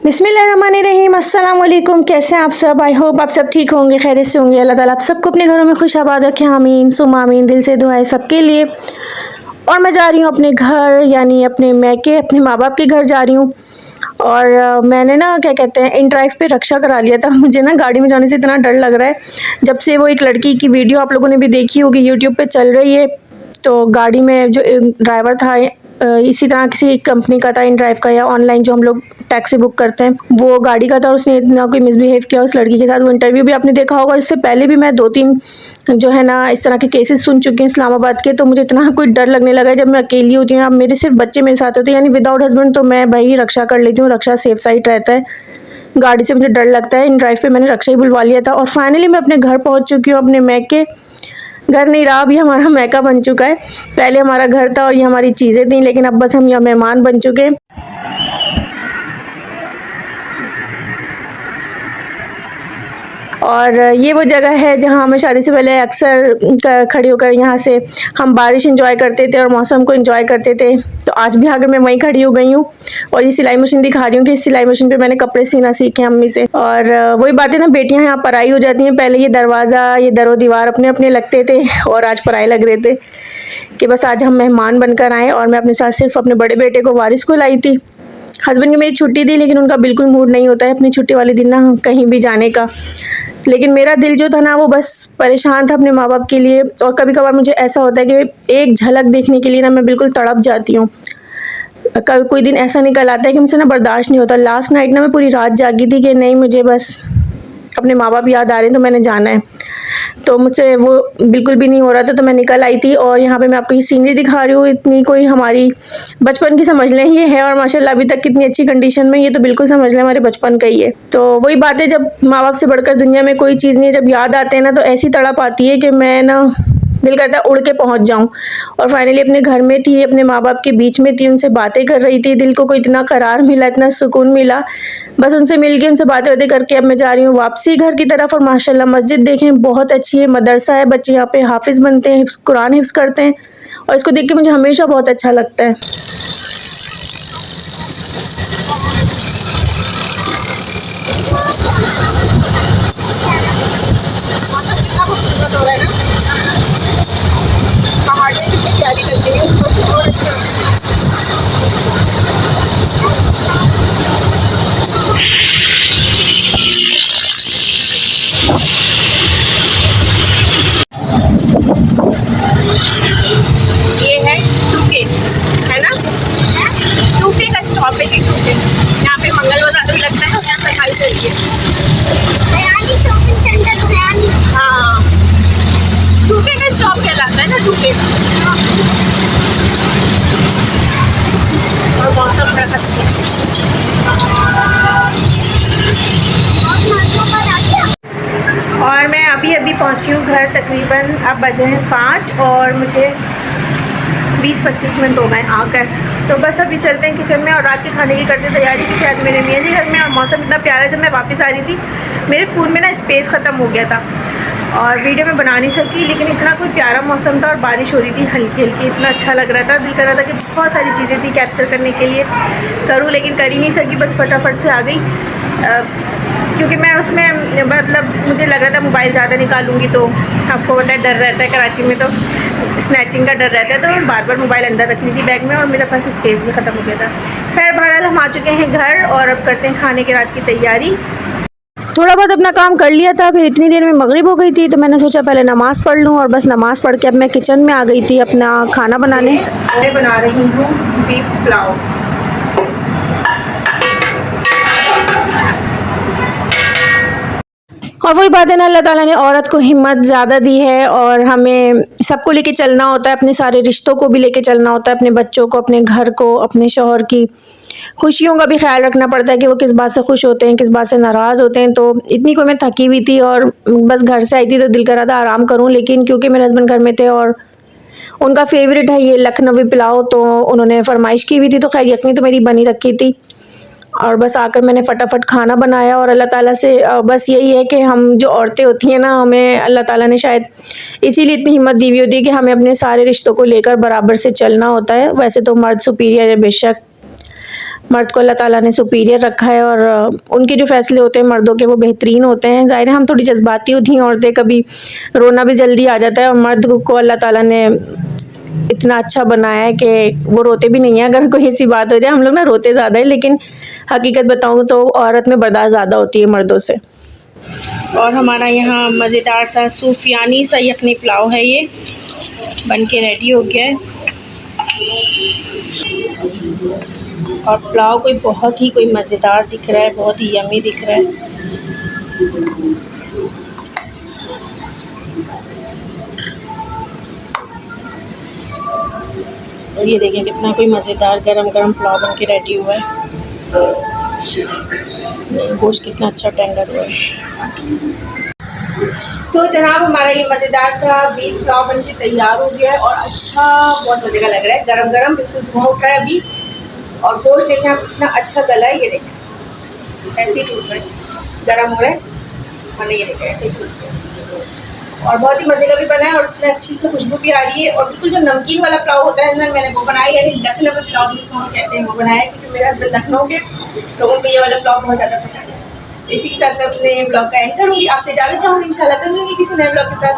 बिस्मिल्लाहिर्रहमानिर्रहीम, अस्सलाम वालेकुम। कैसे हैं आप सब? आई होप आप सब ठीक होंगे, खैरियत से होंगे। अल्लाह ताला आप सबको अपने घरों में खुश आबाद रखे, आमीन सुम आमीन। दिल से दुआ है सबके लिए। और मैं जा रही हूँ अपने घर, यानी अपने मैके, अपने माँ बाप के घर जा रही हूँ। और मैंने ना क्या कहते हैं, इन ड्राइव पे रक्षा करा लिया था। मुझे ना गाड़ी में जाने से इतना डर लग रहा है, जब से वो एक लड़की की वीडियो आप लोगों ने भी देखी होगी, यूट्यूब पे चल रही है। तो गाड़ी में जो ड्राइवर था, इसी तरह किसी कंपनी का था, इन ड्राइव का, या ऑनलाइन जो हम लोग टैक्सी बुक करते हैं, वो गाड़ी का था। और उसने इतना कोई मिसबिहेव किया उस लड़की के साथ। वो इंटरव्यू भी आपने देखा होगा। इससे पहले भी मैं 2-3 जो है ना इस तरह के केसेस सुन चुकी हूँ इस्लामाबाद के। तो मुझे इतना कोई डर लगने लगा है जब मैं अकेली होती हूँ। अब मेरे सिर्फ बच्चे मेरे साथ होते हैं, यानी विदाउट हस्बैंड, तो मैं भाई रक्षा कर लेती हूँ। रक्षा सेफ साइड रहता है। गाड़ी से मुझे डर लगता है। इन ड्राइव पे मैंने रक्षा ही बुलवा लिया था। और फाइनली मैं अपने घर पहुँच चुकी हूँ, अपने मैके। घर नहीं रहा, अभी हमारा मैका बन चुका है। पहले हमारा घर था और ये हमारी चीज़ें थी, लेकिन अब बस हम यहाँ मेहमान बन चुके हैं। और ये वो जगह है जहाँ हमें शादी से पहले अक्सर खड़ी होकर यहाँ से हम बारिश एंजॉय करते थे और मौसम को एंजॉय करते थे। तो आज भी आकर मैं वहीं खड़ी हो गई हूँ और ये सिलाई मशीन दिखा रही हूँ कि इस सिलाई मशीन पे मैंने कपड़े सीना सीखे अम्मी से। और वही बातें ना, बेटियाँ यहाँ पराई हो जाती हैं। पहले ये दरवाज़ा, ये दरो दीवार अपने अपने लगते थे और आज पराए लग रहे थे कि बस आज हम मेहमान बनकर आए। और मैं अपने साथ सिर्फ अपने बड़े बेटे को, वारिस को लाई थी। हस्बैंड की मेरी छुट्टी थी, लेकिन उनका बिल्कुल मूड नहीं होता है अपनी छुट्टी वाले दिन ना कहीं भी जाने का। लेकिन मेरा दिल जो था ना, वो बस परेशान था अपने माँ बाप के लिए। और कभी कभार मुझे ऐसा होता है कि एक झलक देखने के लिए ना मैं बिल्कुल तड़प जाती हूँ। कभी कोई दिन ऐसा निकल आता है कि मुझसे ना बर्दाश्त नहीं होता। लास्ट नाइट ना मैं पूरी रात जागी थी कि नहीं, मुझे बस अपने माँ बाप याद आ रहे हैं, तो मैंने जाना है। तो मुझसे वो बिल्कुल भी नहीं हो रहा था, तो मैं निकल आई थी। और यहाँ पे मैं आपको ये सीनरी दिखा रही हूँ। इतनी कोई हमारी बचपन की समझ लें ये है। और माशाल्लाह अभी तक कितनी अच्छी कंडीशन में, ये तो बिल्कुल समझ लें हमारे बचपन का ही है। तो वही बात है, जब माँ बाप से बढ़कर दुनिया में कोई चीज़ नहीं है। जब याद आते हैं ना, तो ऐसी तड़प आती है कि मैं ना, दिल करता है उड़ के पहुंच जाऊं। और फाइनली अपने घर में थी, अपने माँ बाप के बीच में थी, उनसे बातें कर रही थी। दिल को इतना करार मिला, इतना सुकून मिला। बस उनसे मिल के, उनसे बातें बातें करके अब मैं जा रही हूँ वापसी घर की तरफ। और माशाल्लाह मस्जिद देखें, बहुत अच्छी है, मदरसा है, बच्चे यहाँ पे हाफिज़ बनते हैं, कुरान हिफ्ज़ करते हैं। और इसको देख के मुझे हमेशा बहुत अच्छा लगता है। ये है 2K, है ना? 2K का स्टॉप है, 2K। यहाँ पे मंगल बाजार भी लगता है और यहाँ सफाई चलती है। शॉपिंग सेंटर हाँ, 2K का स्टॉप कहलाता है ना, 2K का। और मौसम बड़ा अच्छा है। और मैं अभी पहुंची हूँ घर। तकरीबन अब बजे हैं 5 और मुझे 20-25 मिनट हो गए आकर। तो बस अभी चलते हैं किचन में और रात के खाने की करते तैयारी, क्योंकि आज मेरे मियाँ जी घर में। और मौसम इतना प्यारा है। जब मैं वापस आ रही थी, मेरे फ़ोन में ना स्पेस ख़त्म हो गया था और वीडियो में बना नहीं सकी। लेकिन इतना कोई प्यारा मौसम था और बारिश हो रही थी हल्की हल्की, इतना अच्छा लग रहा था। दिल कर रहा था कि बहुत सारी चीज़ें थी कैप्चर करने के लिए करूँ, लेकिन कर ही नहीं सकी। बस फटाफट से आ गई, क्योंकि मैं उसमें मतलब मुझे लग रहा था मोबाइल ज़्यादा निकालूंगी तो आपको पता है डर रहता है कराची में, तो स्नैचिंग का डर रहता है। तो बार बार मोबाइल अंदर रखनी थी बैग में और मेरे पास स्पेस भी ख़त्म हो गया था। खैर बहरहाल हम आ चुके हैं घर और अब करते हैं खाने के रात की तैयारी। थोड़ा बहुत अपना काम कर लिया था, फिर इतनी देर में मगरिब हो गई थी, तो मैंने सोचा पहले नमाज़ पढ़ लूँ। और बस नमाज़ पढ़ के अब मैं किचन में आ गई थी अपना खाना बनाने। मैं बना रही हूँ बीफ पुलाव। और वही बात है ना, अल्लाह ताला ने औरत को हिम्मत ज़्यादा दी है और हमें सबको लेके चलना होता है। अपने सारे रिश्तों को भी लेके चलना होता है, अपने बच्चों को, अपने घर को, अपने शौहर की खुशियों का भी ख्याल रखना पड़ता है कि वो किस बात से खुश होते हैं, किस बात से नाराज़ होते हैं। तो इतनी कोई मैं थकी हुई थी और बस घर से आई थी, तो दिल कर रहा था आराम करूँ। लेकिन क्योंकि मेरे हस्बैंड घर में थे और उनका फेवरेट है ये लखनवी पुलाव, तो उन्होंने फरमाइश की हुई थी। तो खैर यखनी तो मेरी बनी रखी थी और बस आकर मैंने फटाफट खाना बनाया। और अल्लाह ताला से बस यही है कि हम जो औरतें होती हैं ना, हमें अल्लाह ताला ने शायद इसीलिए इतनी हिम्मत दी हुई होती है कि हमें अपने सारे रिश्तों को लेकर बराबर से चलना होता है। वैसे तो मर्द सुपीरियर है बेशक, मर्द को अल्लाह ताला ने सुपीरियर रखा है और उनके जो फ़ैसले होते हैं मर्दों के वो बेहतरीन होते हैं। ज़ाहिर है हम थोड़ी जज़्बाती होती हैं औरतें, कभी रोना भी जल्दी आ जाता है, और मर्द को अल्लाह ताला ने इतना अच्छा बनाया है कि वो रोते भी नहीं हैं अगर कोई ऐसी बात हो जाए। हम लोग ना रोते ज़्यादा है, लेकिन हकीकत बताऊँ तो औरत में बर्दाश्त ज़्यादा होती है मर्दों से। और हमारा यहाँ मज़ेदार सा सूफियानी सा यखनी पुलाव है, ये बन के रेडी हो गया है। और पुलाव कोई मज़ेदार दिख रहा है, बहुत ही यम्मी दिख रहा है। और ये देखें कितना कोई मज़ेदार गरम गरम पुलाव बन के रेडी हुआ है। गोश्त कितना अच्छा टेंडर हुआ है। तो जनाब हमारा ये मज़ेदार सा बीफ पुलाव बन के तैयार हो गया है और अच्छा बहुत मज़े का लग रहा है, गरम गरम बिल्कुल धुआं उठ रहा है अभी। और गोश्त देखें आप कितना अच्छा गला है, ये देखें ऐसे ही टूट रहा है, गरम हो रहा है और ये देखें ऐसे ही टूट रहा है। और बहुत ही मज़े का भी बना है और इतनी अच्छी सी खुशबू भी आ रही है। और बिल्कुल जो नमकीन वाला पुलाव होता है ना, मैंने वो बनाया, यानी लखनऊ पुलाव जिसको हम कहते हैं वो बनाया, क्योंकि मेरे हस्बैंड लखनऊ के, तो उनको ये वाला पुलाव बहुत ज़्यादा पसंद है। इसी के साथ मैं अपने ब्लॉग का एंड करूँगी, आपसे इजाज़त चाहूँगी, इंशाल्लाह कल मिलेंगे किसी नए ब्लॉग के साथ।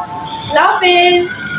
अल्लाह हाफ़िज़।